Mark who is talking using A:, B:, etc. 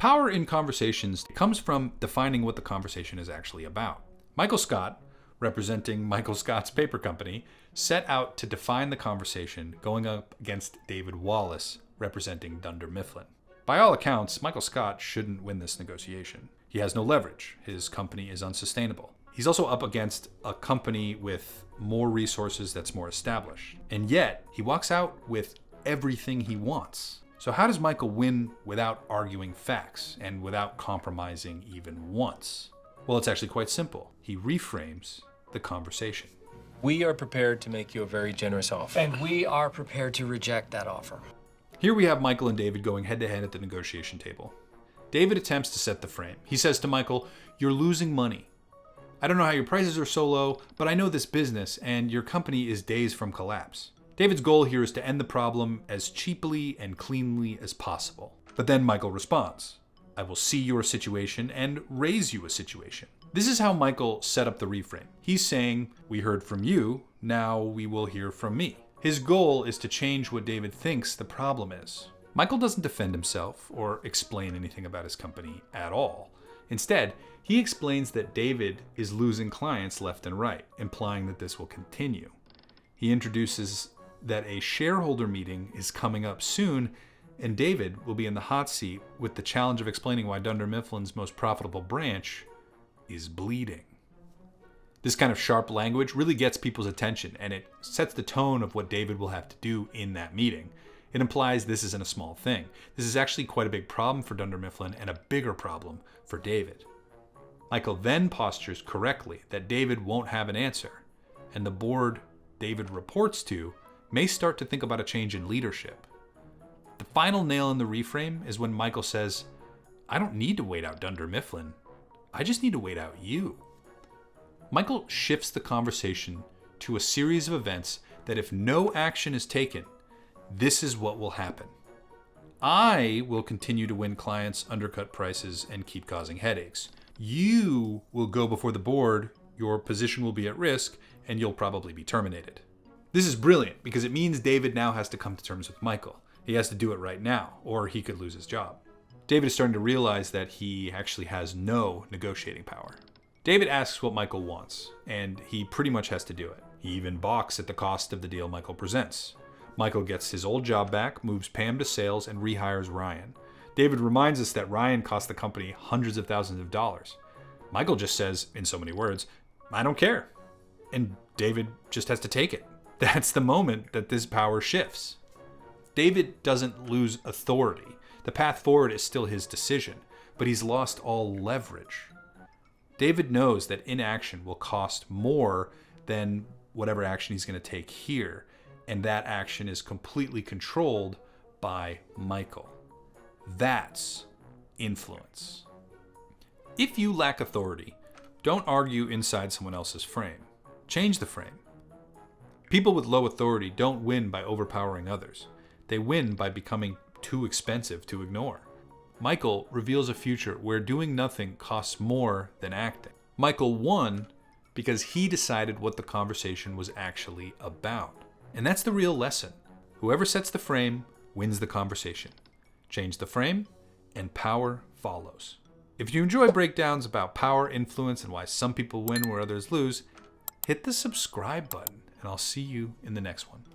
A: Power in conversations comes from defining what the conversation is actually about. Michael Scott, representing Michael Scott's paper company, set out to define the conversation going up against David Wallace, representing Dunder Mifflin. By all accounts, Michael Scott shouldn't win this negotiation. He has no leverage. His company is unsustainable. He's also up against a company with more resources that's more established. And yet, he walks out with everything he wants. So how does Michael win without arguing facts and without compromising even once? Well, it's actually quite simple. He reframes the conversation.
B: We are prepared to make you a very generous offer.
C: And we are prepared to reject that offer.
A: Here we have Michael and David going head-to-head at the negotiation table. David attempts to set the frame. He says to Michael, "You're losing money. I don't know how your prices are so low, but I know this business, and your company is days from collapse." David's goal here is to end the problem as cheaply and cleanly as possible. But then Michael responds, "I will see your situation and raise you a situation." This is how Michael set up the reframe. He's saying, "We heard from you, now we will hear from me." His goal is to change what David thinks the problem is. Michael doesn't defend himself or explain anything about his company at all. Instead, he explains that David is losing clients left and right, implying that this will continue. He introduces that a shareholder meeting is coming up soon, and David will be in the hot seat with the challenge of explaining why Dunder Mifflin's most profitable branch is bleeding. This kind of sharp language really gets people's attention, and it sets the tone of what David will have to do in that meeting. It implies this isn't a small thing. This is actually quite a big problem for Dunder Mifflin and a bigger problem for David. Michael then postures correctly that David won't have an answer, and the board David reports to may start to think about a change in leadership. The final nail in the reframe is when Michael says, "I don't need to wait out Dunder Mifflin. I just need to wait out you." Michael shifts the conversation to a series of events that if no action is taken, this is what will happen. I will continue to win clients, undercut prices, and keep causing headaches. You will go before the board, your position will be at risk, and you'll probably be terminated. This is brilliant because it means David now has to come to terms with Michael. He has to do it right now, or he could lose his job. David is starting to realize that he actually has no negotiating power. David asks what Michael wants, and he pretty much has to do it. He even balks at the cost of the deal Michael presents. Michael gets his old job back, moves Pam to sales, and rehires Ryan. David reminds us that Ryan cost the company hundreds of thousands of dollars. Michael just says, in so many words, "I don't care." And David just has to take it. That's the moment that this power shifts. David doesn't lose authority. The path forward is still his decision, but he's lost all leverage. David knows that inaction will cost more than whatever action he's going to take here, and that action is completely controlled by Michael. That's influence. If you lack authority, don't argue inside someone else's frame. Change the frame. People with low authority don't win by overpowering others. They win by becoming too expensive to ignore. Michael reveals a future where doing nothing costs more than acting. Michael won because he decided what the conversation was actually about. And that's the real lesson. Whoever sets the frame wins the conversation. Change the frame, and power follows. If you enjoy breakdowns about power, influence, and why some people win where others lose, hit the subscribe button, and I'll see you in the next one.